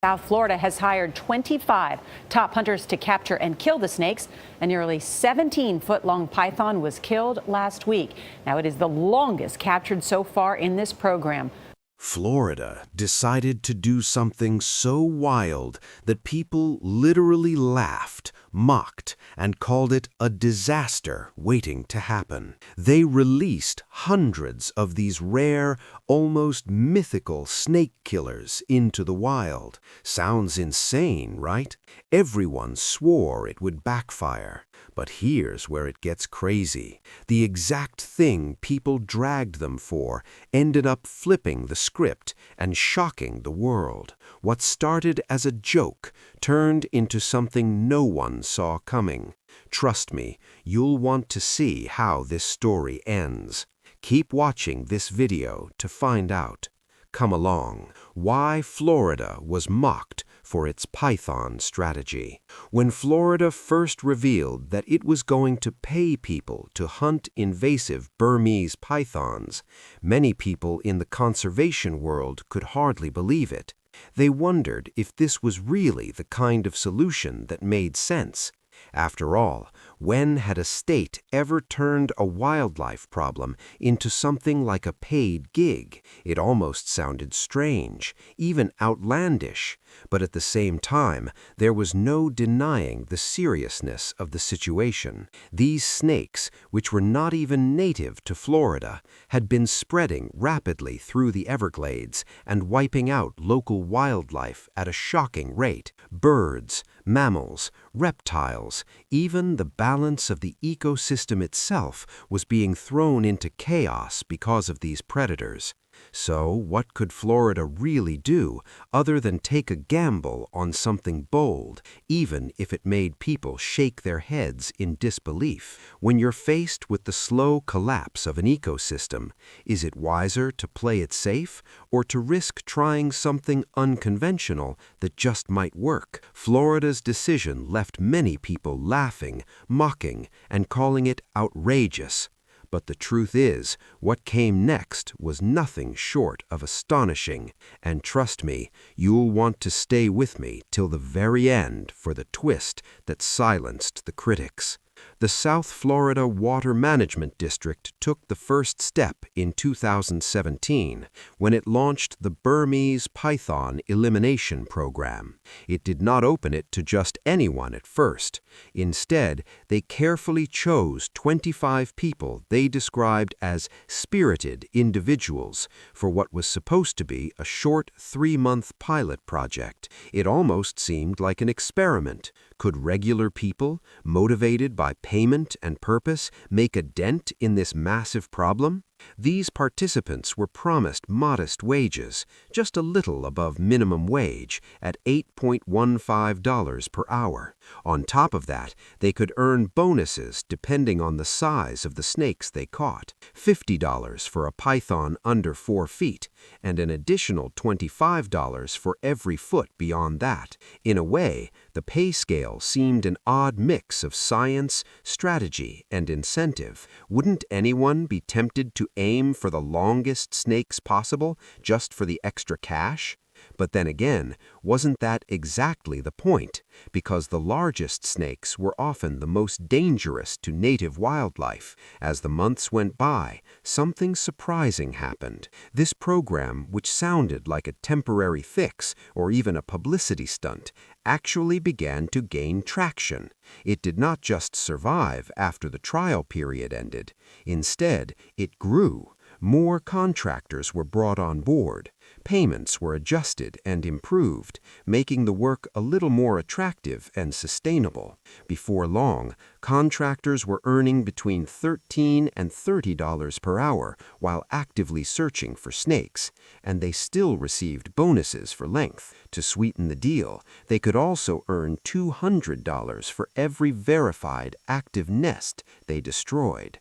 South Florida has hired 25 top hunters to capture and kill the snakes. A nearly 17-foot-long python was killed last week. Now, it is the longest captured so far in this program. Florida decided to do something so wild that people literally laughed, mocked, and called it a disaster waiting to happen. They released hundreds of these rare, almost mythical snake killers into the wild. Sounds insane, right? Everyone swore it would backfire. But here's where it gets crazy. The exact thing people dragged them for ended up flipping the script and shocking the world. What started as a joke turned into something no one saw coming. Trust me, you'll want to see how this story ends. Keep watching this video to find out. Come along. Why Florida was mocked for its python strategy. When Florida first revealed that it was going to pay people to hunt invasive Burmese pythons, many people in the conservation world could hardly believe it. They wondered if this was really the kind of solution that made sense. After all, when had a state ever turned a wildlife problem into something like a paid gig? It almost sounded strange, even outlandish, but at the same time, there was no denying the seriousness of the situation. These snakes, which were not even native to Florida, had been spreading rapidly through the Everglades and wiping out local wildlife at a shocking rate. Birds, mammals, reptiles, even the balance of the ecosystem itself was being thrown into chaos because of these predators. So what could Florida really do other than take a gamble on something bold, even if it made people shake their heads in disbelief? When you're faced with the slow collapse of an ecosystem, is it wiser to play it safe or to risk trying something unconventional that just might work? Florida's decision left many people laughing, mocking, and calling it outrageous. But the truth is, what came next was nothing short of astonishing, and trust me, you'll want to stay with me till the very end for the twist that silenced the critics. The South Florida Water Management District took the first step in 2017 when it launched the Burmese Python Elimination Program. It did not open it to just anyone at first. Instead, they carefully chose 25 people they described as spirited individuals for what was supposed to be a short 3-month pilot project. It almost seemed like an experiment. Could regular people, motivated by payment and purpose, make a dent in this massive problem? These participants were promised modest wages, just a little above minimum wage, at $8.15 per hour. On top of that, they could earn bonuses depending on the size of the snakes they caught. $50 for a python under 4 feet, and an additional $25 for every foot beyond that. In a way, the pay scale seemed an odd mix of science, strategy, and incentive. Wouldn't anyone be tempted to aim for the longest snakes possible just for the extra cash? But then again, wasn't that exactly the point? Because the largest snakes were often the most dangerous to native wildlife. As the months went by, something surprising happened. This program, which sounded like a temporary fix or even a publicity stunt, actually began to gain traction. It did not just survive after the trial period ended. Instead, it grew. More contractors were brought on board. Payments were adjusted and improved, making the work a little more attractive and sustainable. Before long, contractors were earning between $13 and $30 per hour while actively searching for snakes, and they still received bonuses for length. To sweeten the deal, they could also earn $200 for every verified active nest they destroyed.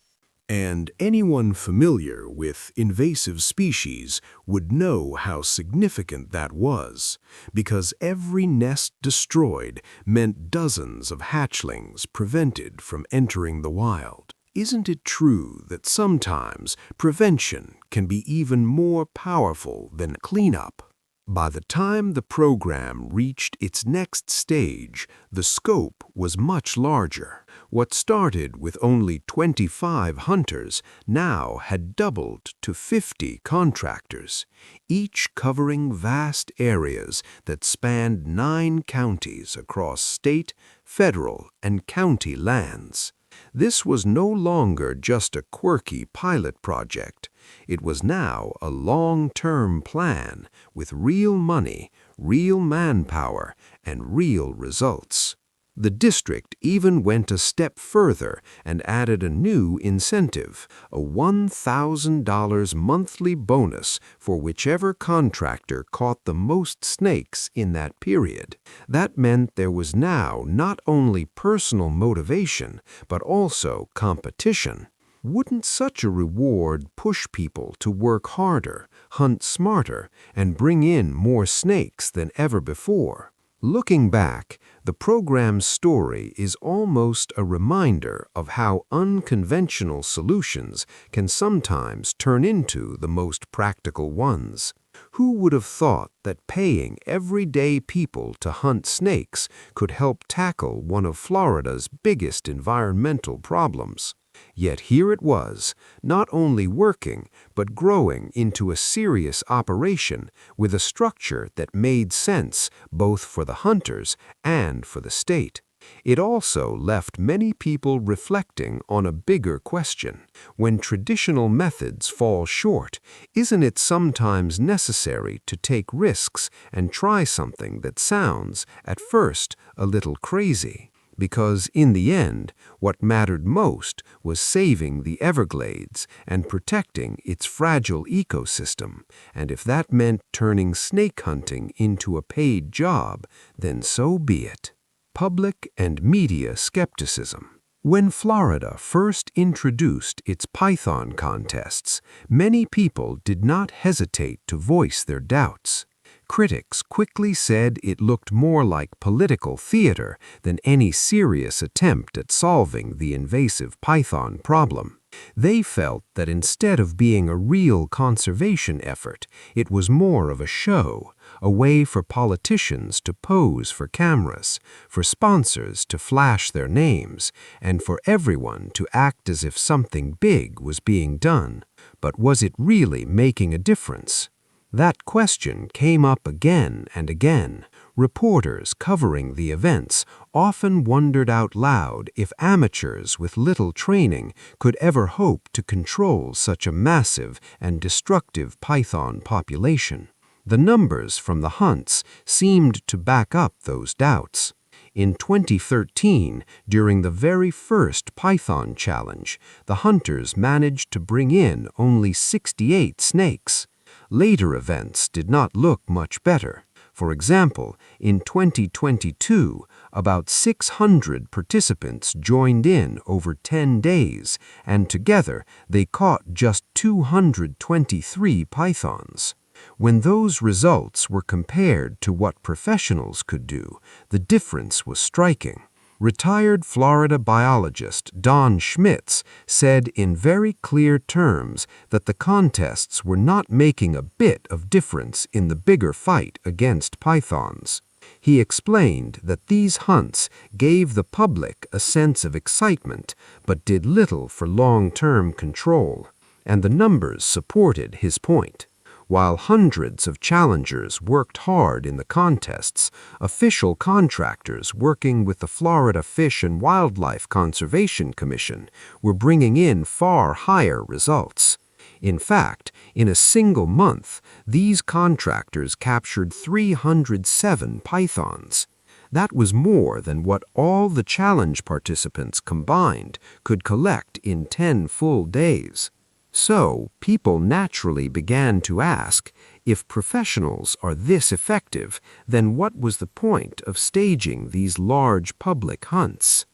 And anyone familiar with invasive species would know how significant that was, because every nest destroyed meant dozens of hatchlings prevented from entering the wild. Isn't it true that sometimes prevention can be even more powerful than cleanup? By the time the program reached its next stage, the scope was much larger. What started with only 25 hunters now had doubled to 50 contractors, each covering vast areas that spanned 9 counties across state, federal, and county lands. This was no longer just a quirky pilot project. It was now a long-term plan with real money, real manpower, and real results. The district even went a step further and added a new incentive, a $1,000 monthly bonus for whichever contractor caught the most snakes in that period. That meant there was now not only personal motivation, but also competition. Wouldn't such a reward push people to work harder, hunt smarter, and bring in more snakes than ever before? Looking back, the program's story is almost a reminder of how unconventional solutions can sometimes turn into the most practical ones. Who would have thought that paying everyday people to hunt snakes could help tackle one of Florida's biggest environmental problems? Yet here it was, not only working, but growing into a serious operation with a structure that made sense both for the hunters and for the state. It also left many people reflecting on a bigger question. When traditional methods fall short, isn't it sometimes necessary to take risks and try something that sounds, at first, a little crazy? Because in the end, what mattered most was saving the Everglades and protecting its fragile ecosystem. And if that meant turning snake hunting into a paid job, then so be it. Public and media skepticism. When Florida first introduced its python contests, many people did not hesitate to voice their doubts. Critics quickly said it looked more like political theater than any serious attempt at solving the invasive python problem. They felt that instead of being a real conservation effort, it was more of a show, a way for politicians to pose for cameras, for sponsors to flash their names, and for everyone to act as if something big was being done. But was it really making a difference? That question came up again and again. Reporters covering the events often wondered out loud if amateurs with little training could ever hope to control such a massive and destructive python population. The numbers from the hunts seemed to back up those doubts. In 2013, during the very first Python Challenge, the hunters managed to bring in only 68 snakes. Later events did not look much better. For example, in 2022, about 600 participants joined in over 10 days, and together they caught just 223 pythons. When those results were compared to what professionals could do, the difference was striking. Retired Florida biologist Don Schmitz said in very clear terms that the contests were not making a bit of difference in the bigger fight against pythons. He explained that these hunts gave the public a sense of excitement but did little for long-term control, and the numbers supported his point. While hundreds of challengers worked hard in the contests, official contractors working with the Florida Fish and Wildlife Conservation Commission were bringing in far higher results. In fact, in a single month, these contractors captured 307 pythons. That was more than what all the challenge participants combined could collect in 10 full days. So, people naturally began to ask, if professionals are this effective, then what was the point of staging these large public hunts?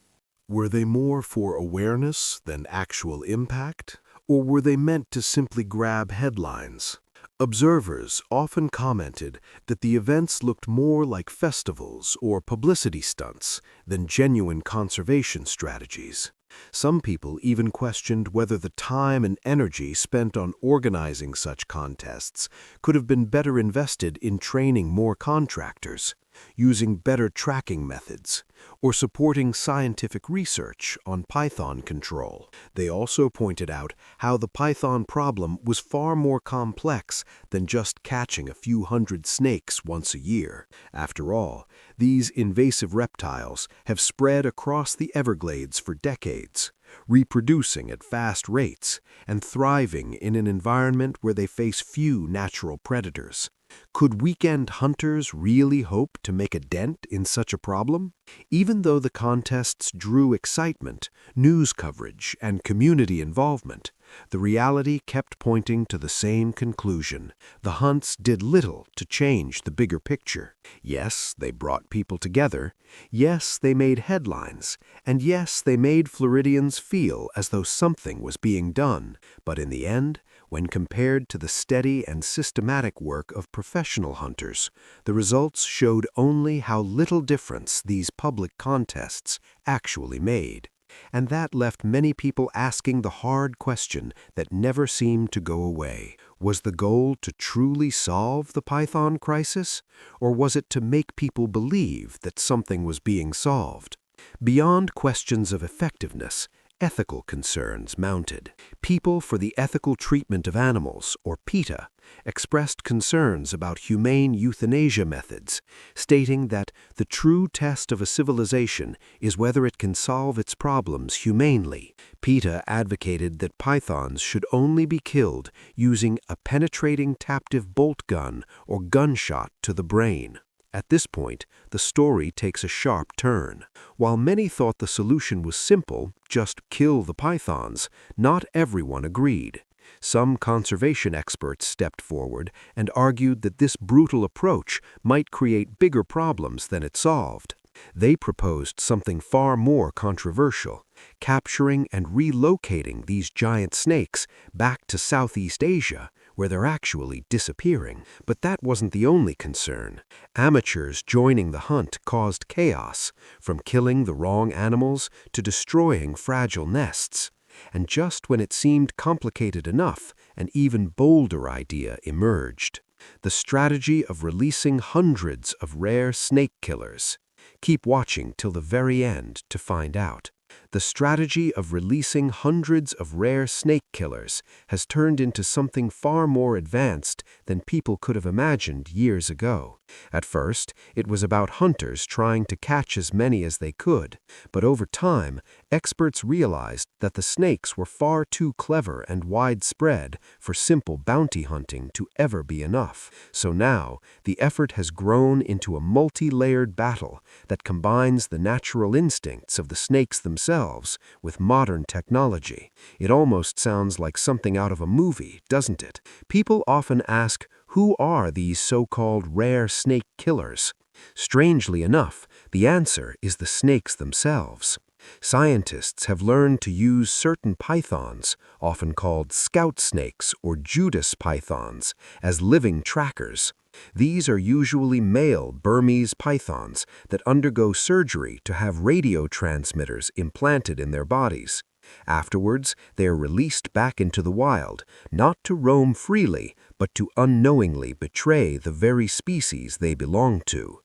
Were they more for awareness than actual impact? Or were they meant to simply grab headlines? Observers often commented that the events looked more like festivals or publicity stunts than genuine conservation strategies. Some people even questioned whether the time and energy spent on organizing such contests could have been better invested in training more contractors, using better tracking methods, or supporting scientific research on python control. They also pointed out how the python problem was far more complex than just catching a few hundred snakes once a year. After all, these invasive reptiles have spread across the Everglades for decades, reproducing at fast rates and thriving in an environment where they face few natural predators. Could weekend hunters really hope to make a dent in such a problem? Even though the contests drew excitement, news coverage, and community involvement, the reality kept pointing to the same conclusion. The hunts did little to change the bigger picture. Yes, they brought people together. Yes, they made headlines. And yes, they made Floridians feel as though something was being done. But in the end, when compared to the steady and systematic work of professional hunters, the results showed only how little difference these public contests actually made. And that left many people asking the hard question that never seemed to go away. Was the goal to truly solve the python crisis, or was it to make people believe that something was being solved? Beyond questions of effectiveness, ethical concerns mounted. People for the Ethical Treatment of Animals, or PETA, expressed concerns about humane euthanasia methods, stating that the true test of a civilization is whether it can solve its problems humanely. PETA advocated that pythons should only be killed using a penetrating captive bolt gun or gunshot to the brain. At this point, the story takes a sharp turn. While many thought the solution was simple, just kill the pythons, not everyone agreed. Some conservation experts stepped forward and argued that this brutal approach might create bigger problems than it solved. They proposed something far more controversial, capturing and relocating these giant snakes back to Southeast Asia, where they're actually disappearing. But that wasn't the only concern. Amateurs joining the hunt caused chaos, from killing the wrong animals to destroying fragile nests. And just when it seemed complicated enough, an even bolder idea emerged: the strategy of releasing hundreds of rare snake killers. Keep watching till the very end to find out. The strategy of releasing hundreds of rare snake killers has turned into something far more advanced than people could have imagined years ago. At first, it was about hunters trying to catch as many as they could, but over time, experts realized that the snakes were far too clever and widespread for simple bounty hunting to ever be enough. So now, the effort has grown into a multi-layered battle that combines the natural instincts of the snakes themselves with modern technology. It almost sounds like something out of a movie, doesn't it? People often ask, who are these so-called rare snake killers? Strangely enough, the answer is the snakes themselves. Scientists have learned to use certain pythons, often called scout snakes or Judas pythons, as living trackers. These are usually male Burmese pythons that undergo surgery to have radio transmitters implanted in their bodies. Afterwards, they are released back into the wild, not to roam freely, but to unknowingly betray the very species they belong to.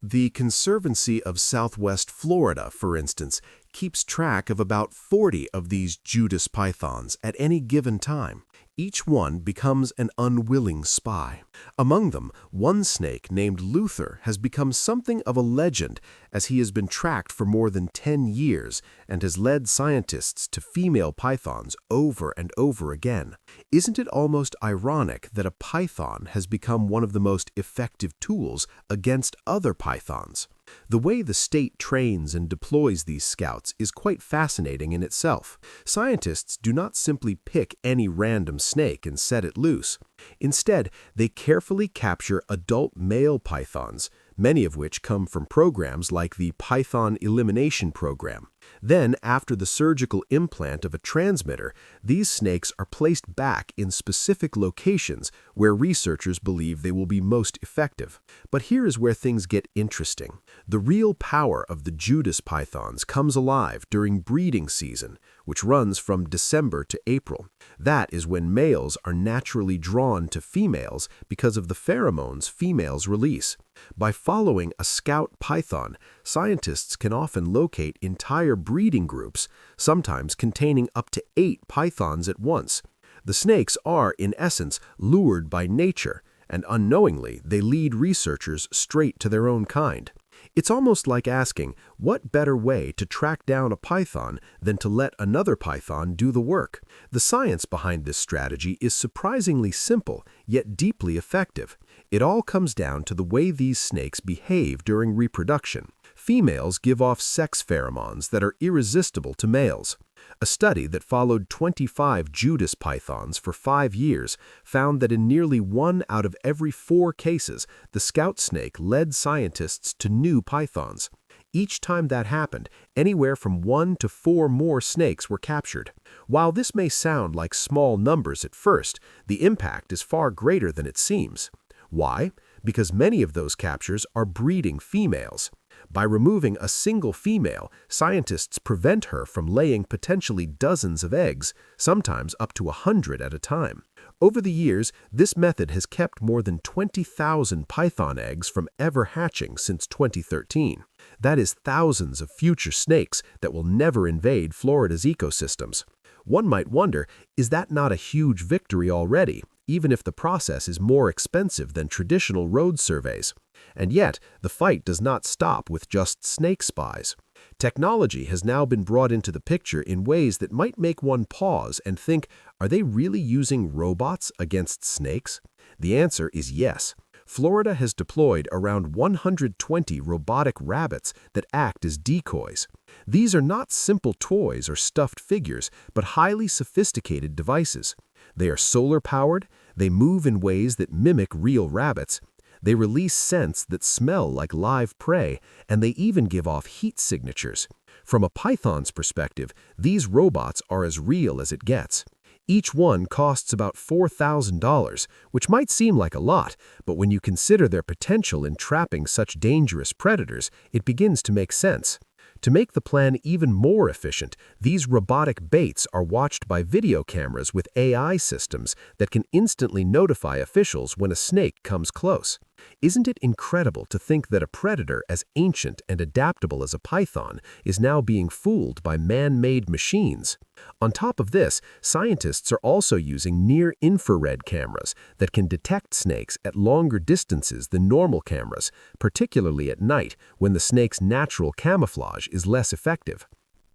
The Conservancy of Southwest Florida, for instance, keeps track of about 40 of these Judas pythons at any given time. Each one becomes an unwilling spy. Among them, one snake named Luther has become something of a legend, as he has been tracked for more than 10 years and has led scientists to female pythons over and over again. Isn't it almost ironic that a python has become one of the most effective tools against other pythons? The way the state trains and deploys these scouts is quite fascinating in itself. Scientists do not simply pick any random snake and set it loose. Instead, they carefully capture adult male pythons, many of which come from programs like the Python Elimination Program. Then, after the surgical implant of a transmitter, these snakes are placed back in specific locations where researchers believe they will be most effective. But here is where things get interesting. The real power of the Judas pythons comes alive during breeding season, which runs from December to April. That is when males are naturally drawn to females because of the pheromones females release. By following a scout python, scientists can often locate entire breeding groups, sometimes containing up to 8 pythons at once. The snakes are, in essence, lured by nature, and unknowingly they lead researchers straight to their own kind. It's almost like asking, what better way to track down a python than to let another python do the work? The science behind this strategy is surprisingly simple, yet deeply effective. It all comes down to the way these snakes behave during reproduction. Females give off sex pheromones that are irresistible to males. A study that followed 25 Judas pythons for 5 years found that in nearly 1 out of every 4 cases, the scout snake led scientists to new pythons. Each time that happened, anywhere from 1 to 4 more snakes were captured. While this may sound like small numbers at first, the impact is far greater than it seems. Why? Because many of those captures are breeding females. By removing a single female, scientists prevent her from laying potentially dozens of eggs, sometimes up to 100 at a time. Over the years, this method has kept more than 20,000 python eggs from ever hatching since 2013. That is thousands of future snakes that will never invade Florida's ecosystems. One might wonder, is that not a huge victory already, even if the process is more expensive than traditional road surveys? And yet, the fight does not stop with just snake spies. Technology has now been brought into the picture in ways that might make one pause and think, are they really using robots against snakes? The answer is yes. Florida has deployed around 120 robotic rabbits that act as decoys. These are not simple toys or stuffed figures, but highly sophisticated devices. They are solar-powered, they move in ways that mimic real rabbits, they release scents that smell like live prey, and they even give off heat signatures. From a python's perspective, these robots are as real as it gets. Each one costs about $4,000, which might seem like a lot, but when you consider their potential in trapping such dangerous predators, it begins to make sense. To make the plan even more efficient, these robotic baits are watched by video cameras with AI systems that can instantly notify officials when a snake comes close. Isn't it incredible to think that a predator as ancient and adaptable as a python is now being fooled by man-made machines? On top of this, scientists are also using near-infrared cameras that can detect snakes at longer distances than normal cameras, particularly at night when the snake's natural camouflage is less effective.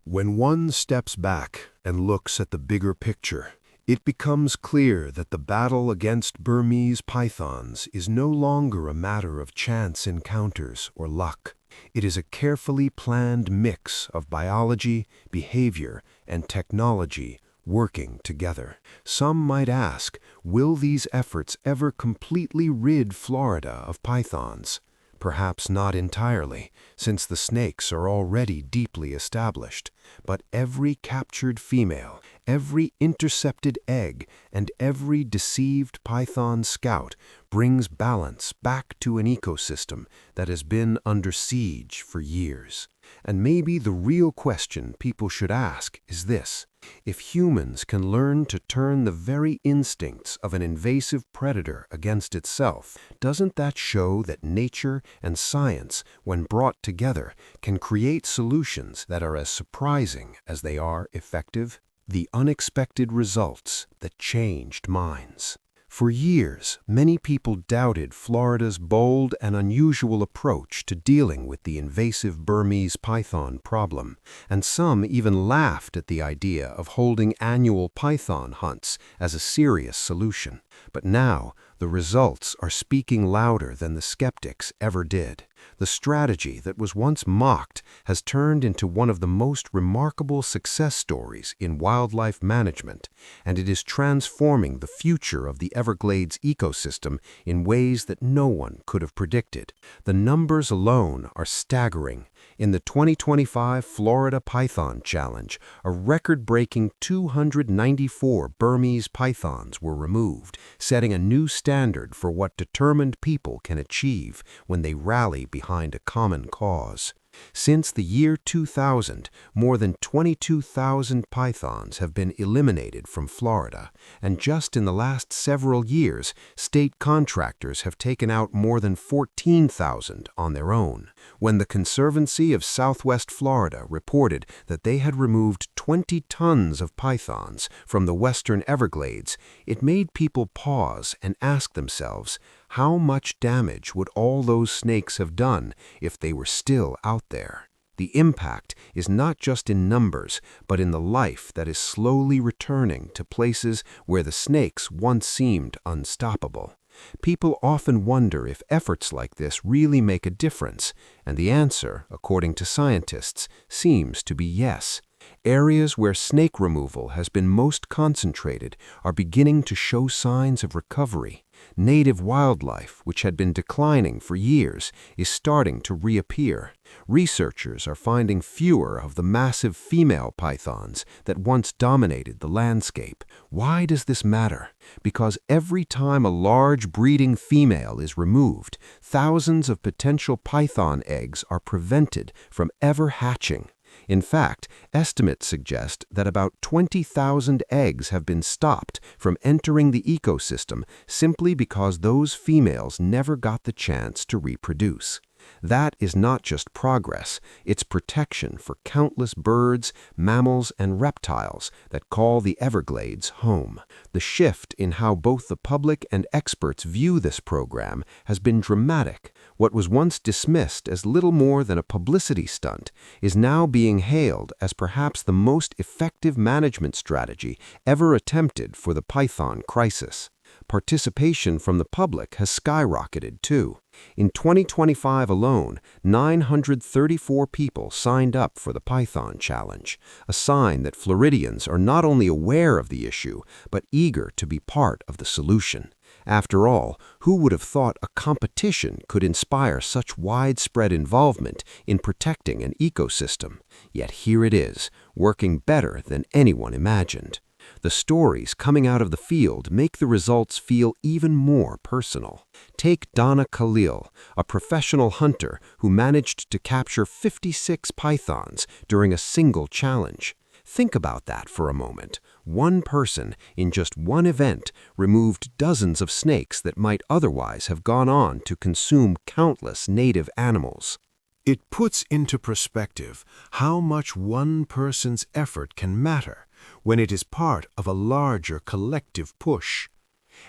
When one steps back and looks at the bigger picture, it becomes clear that the battle against Burmese pythons is no longer a matter of chance encounters or luck. It is a carefully planned mix of biology, behavior, and technology working together. Some might ask, will these efforts ever completely rid Florida of pythons? Perhaps not entirely, since the snakes are already deeply established, but every captured female, every intercepted egg, and every deceived python scout brings balance back to an ecosystem that has been under siege for years. And maybe the real question people should ask is this: if humans can learn to turn the very instincts of an invasive predator against itself, doesn't that show that nature and science, when brought together, can create solutions that are as surprising as they are effective? The unexpected results that changed minds. For years, many people doubted Florida's bold and unusual approach to dealing with the invasive Burmese python problem, and some even laughed at the idea of holding annual python hunts as a serious solution. But now, the results are speaking louder than the skeptics ever did. The strategy that was once mocked has turned into one of the most remarkable success stories in wildlife management, and it is transforming the future of the Everglades ecosystem in ways that no one could have predicted. The numbers alone are staggering. In the 2025 Florida Python Challenge, a record-breaking 294 Burmese pythons were removed, setting a new standard for what determined people can achieve when they rally behind a common cause. Since the year 2000, more than 22,000 pythons have been eliminated from Florida, and just in the last several years, state contractors have taken out more than 14,000 on their own. When the Conservancy of Southwest Florida reported that they had removed 20 tons of pythons from the western Everglades, it made people pause and ask themselves, how much damage would all those snakes have done if they were still out there? The impact is not just in numbers, but in the life that is slowly returning to places where the snakes once seemed unstoppable. People often wonder if efforts like this really make a difference, and the answer, according to scientists, seems to be yes. Areas where snake removal has been most concentrated are beginning to show signs of recovery. Native wildlife, which had been declining for years, is starting to reappear. Researchers are finding fewer of the massive female pythons that once dominated the landscape. Why does this matter? Because every time a large breeding female is removed, thousands of potential python eggs are prevented from ever hatching. In fact, estimates suggest that about 20,000 eggs have been stopped from entering the ecosystem simply because those females never got the chance to reproduce. That is not just progress, it's protection for countless birds, mammals, and reptiles that call the Everglades home. The shift in how both the public and experts view this program has been dramatic. What was once dismissed as little more than a publicity stunt is now being hailed as perhaps the most effective management strategy ever attempted for the python crisis. Participation from the public has skyrocketed, too. In 2025 alone, 934 people signed up for the Python Challenge, a sign that Floridians are not only aware of the issue, but eager to be part of the solution. After all, who would have thought a competition could inspire such widespread involvement in protecting an ecosystem? Yet here it is, working better than anyone imagined. The stories coming out of the field make the results feel even more personal. Take Donna Khalil, a professional hunter who managed to capture 56 pythons during a single challenge. Think about that for a moment. One person, in just one event, removed dozens of snakes that might otherwise have gone on to consume countless native animals. It puts into perspective how much one person's effort can matter when it is part of a larger collective push.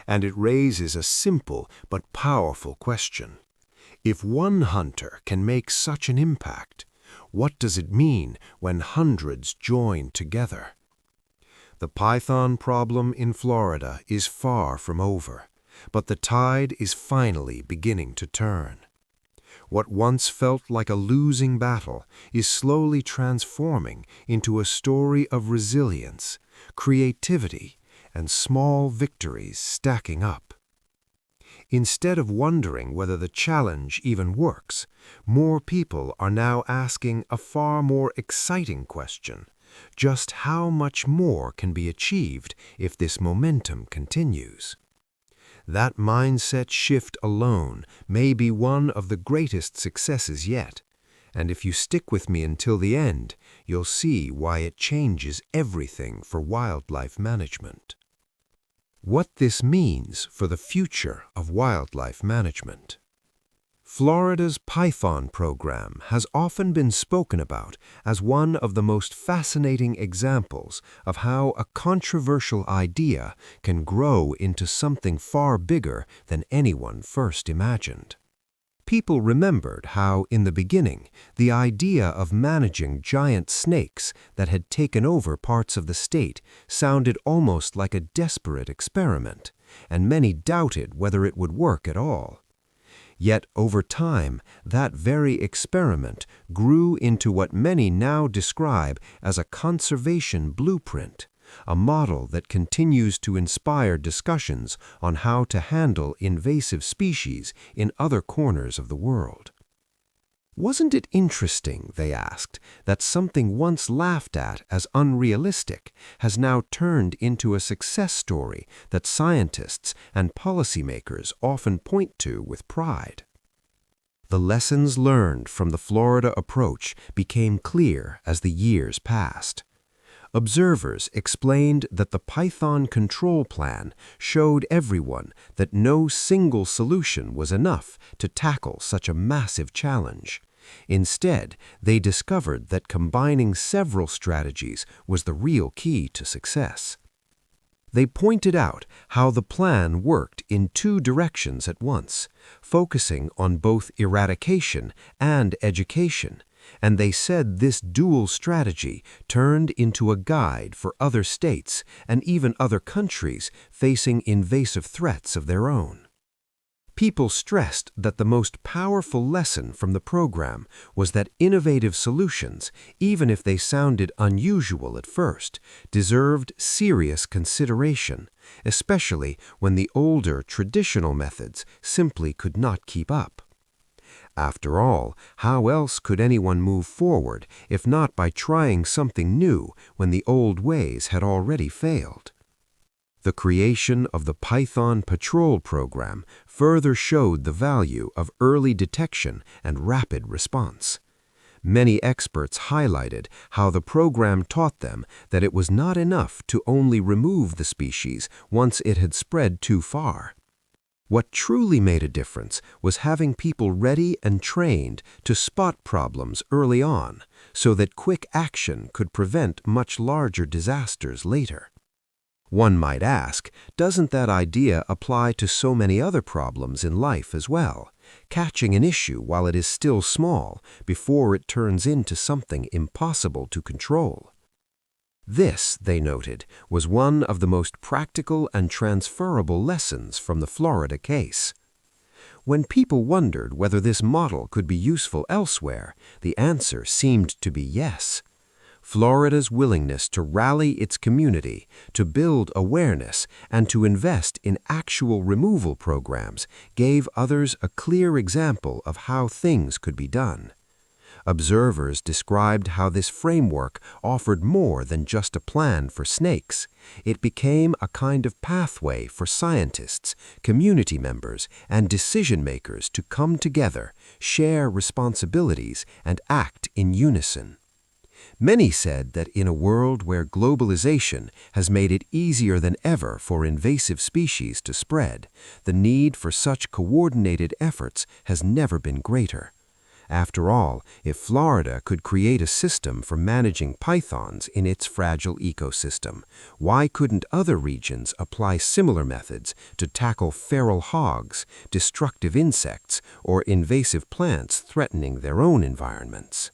And it raises a simple but powerful question. If one hunter can make such an impact, what does it mean when hundreds join together? The python problem in Florida is far from over, but the tide is finally beginning to turn. What once felt like a losing battle is slowly transforming into a story of resilience, creativity, and small victories stacking up. Instead of wondering whether the challenge even works, more people are now asking a far more exciting question: just how much more can be achieved if this momentum continues? That mindset shift alone may be one of the greatest successes yet, and if you stick with me until the end, you'll see why it changes everything for wildlife management. What this means for the future of wildlife management. Florida's Python program has often been spoken about as one of the most fascinating examples of how a controversial idea can grow into something far bigger than anyone first imagined. People remembered how, in the beginning, the idea of managing giant snakes that had taken over parts of the state sounded almost like a desperate experiment, and many doubted whether it would work at all. Yet over time, that very experiment grew into what many now describe as a conservation blueprint, a model that continues to inspire discussions on how to handle invasive species in other corners of the world. Wasn't it interesting, they asked, that something once laughed at as unrealistic has now turned into a success story that scientists and policymakers often point to with pride? The lessons learned from the Florida approach became clear as the years passed. Observers explained that the Python control plan showed everyone that no single solution was enough to tackle such a massive challenge. Instead, they discovered that combining several strategies was the real key to success. They pointed out how the plan worked in two directions at once, focusing on both eradication and education, and they said this dual strategy turned into a guide for other states and even other countries facing invasive threats of their own. People stressed that the most powerful lesson from the program was that innovative solutions, even if they sounded unusual at first, deserved serious consideration, especially when the older traditional methods simply could not keep up. After all, how else could anyone move forward if not by trying something new when the old ways had already failed? The creation of the Python Patrol program further showed the value of early detection and rapid response. Many experts highlighted how the program taught them that it was not enough to only remove the species once it had spread too far. What truly made a difference was having people ready and trained to spot problems early on so that quick action could prevent much larger disasters later. One might ask, doesn't that idea apply to so many other problems in life as well? Catching an issue while it is still small before it turns into something impossible to control. This, they noted, was one of the most practical and transferable lessons from the Florida case. When people wondered whether this model could be useful elsewhere, the answer seemed to be yes. Florida's willingness to rally its community, to build awareness, and to invest in actual removal programs gave others a clear example of how things could be done. Observers described how this framework offered more than just a plan for snakes. It became a kind of pathway for scientists, community members, and decision-makers to come together, share responsibilities, and act in unison. Many said that in a world where globalization has made it easier than ever for invasive species to spread, the need for such coordinated efforts has never been greater. After all, if Florida could create a system for managing pythons in its fragile ecosystem, why couldn't other regions apply similar methods to tackle feral hogs, destructive insects, or invasive plants threatening their own environments?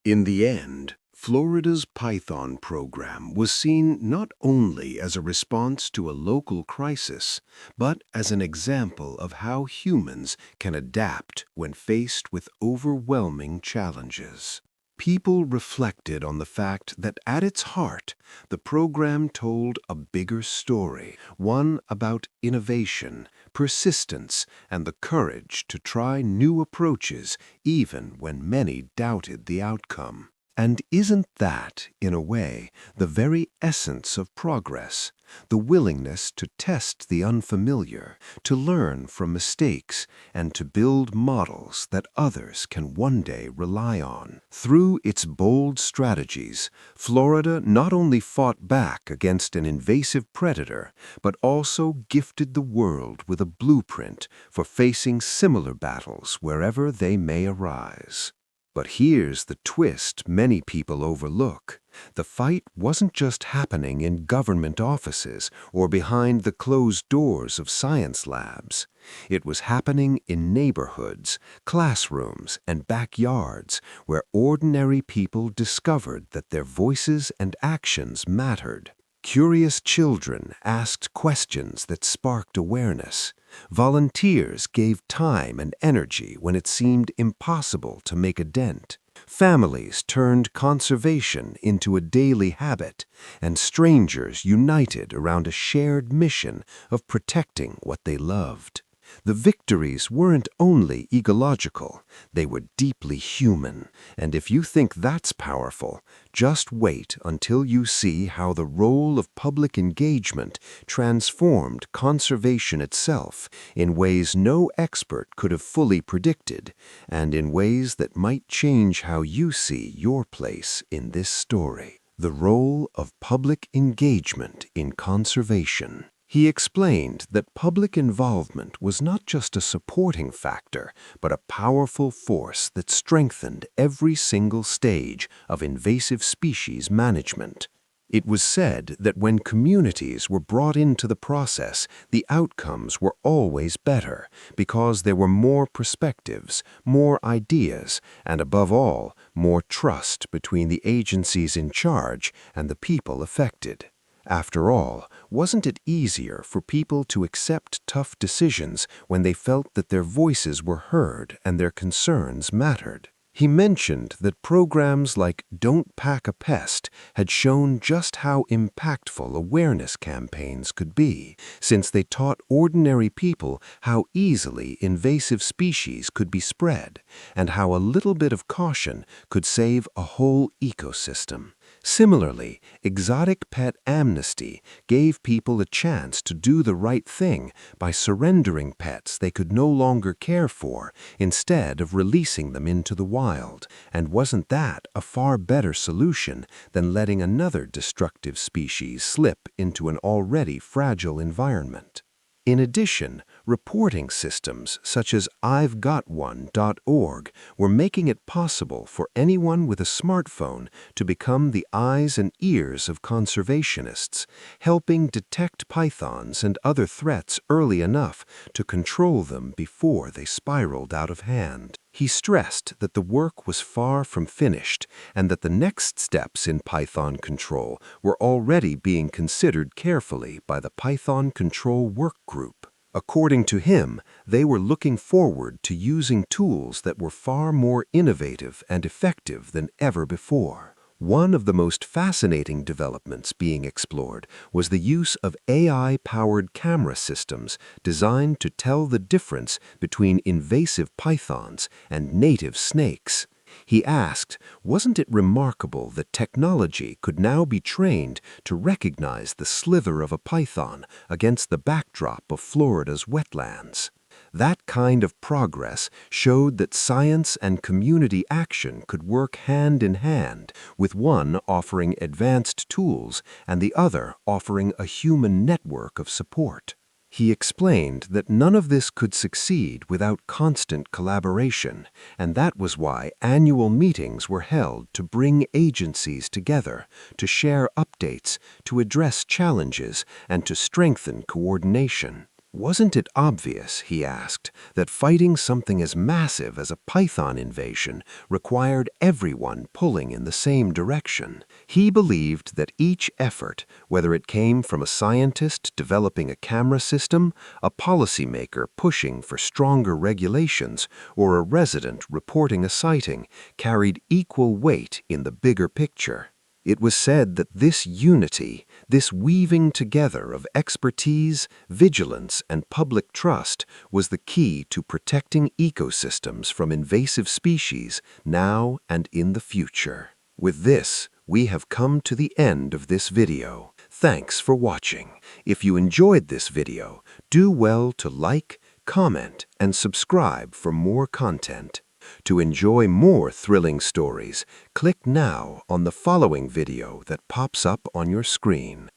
In the end, Florida's Python program was seen not only as a response to a local crisis, but as an example of how humans can adapt when faced with overwhelming challenges. People reflected on the fact that at its heart, the program told a bigger story, one about innovation, persistence, and the courage to try new approaches even when many doubted the outcome. And isn't that, in a way, the very essence of progress? The willingness to test the unfamiliar, to learn from mistakes, and to build models that others can one day rely on. Through its bold strategies, Florida not only fought back against an invasive predator, but also gifted the world with a blueprint for facing similar battles wherever they may arise. But here's the twist many people overlook. The fight wasn't just happening in government offices or behind the closed doors of science labs. It was happening in neighborhoods, classrooms, and backyards where ordinary people discovered that their voices and actions mattered. Curious children asked questions that sparked awareness. Volunteers gave time and energy when it seemed impossible to make a dent. Families turned conservation into a daily habit, and strangers united around a shared mission of protecting what they loved. The victories weren't only ecological, they were deeply human. And if you think that's powerful, just wait until you see how the role of public engagement transformed conservation itself in ways no expert could have fully predicted, and in ways that might change how you see your place in this story. The role of public engagement in conservation. He explained that public involvement was not just a supporting factor, but a powerful force that strengthened every single stage of invasive species management. It was said that when communities were brought into the process, the outcomes were always better because there were more perspectives, more ideas, and above all, more trust between the agencies in charge and the people affected. After all, wasn't it easier for people to accept tough decisions when they felt that their voices were heard and their concerns mattered? He mentioned that programs like Don't Pack a Pest had shown just how impactful awareness campaigns could be, since they taught ordinary people how easily invasive species could be spread, and how a little bit of caution could save a whole ecosystem. Similarly, exotic pet amnesty gave people a chance to do the right thing by surrendering pets they could no longer care for instead of releasing them into the wild. And wasn't that a far better solution than letting another destructive species slip into an already fragile environment? In addition, reporting systems such as I'veGotOne.org were making it possible for anyone with a smartphone to become the eyes and ears of conservationists, helping detect pythons and other threats early enough to control them before they spiraled out of hand. He stressed that the work was far from finished and that the next steps in python control were already being considered carefully by the Python Control Work Group. According to him, they were looking forward to using tools that were far more innovative and effective than ever before. One of the most fascinating developments being explored was the use of AI-powered camera systems designed to tell the difference between invasive pythons and native snakes. He asked, wasn't it remarkable that technology could now be trained to recognize the slither of a python against the backdrop of Florida's wetlands? That kind of progress showed that science and community action could work hand in hand, with one offering advanced tools and the other offering a human network of support. He explained that none of this could succeed without constant collaboration, and that was why annual meetings were held to bring agencies together, to share updates, to address challenges, and to strengthen coordination. Wasn't it obvious, he asked, that fighting something as massive as a python invasion required everyone pulling in the same direction? He believed that each effort, whether it came from a scientist developing a camera system, a policymaker pushing for stronger regulations, or a resident reporting a sighting, carried equal weight in the bigger picture. It was said that this unity, this weaving together of expertise, vigilance, and public trust was the key to protecting ecosystems from invasive species now and in the future. With this, we have come to the end of this video. Thanks for watching. If you enjoyed this video, do well to like, comment, and subscribe for more content. To enjoy more thrilling stories, click now on the following video that pops up on your screen.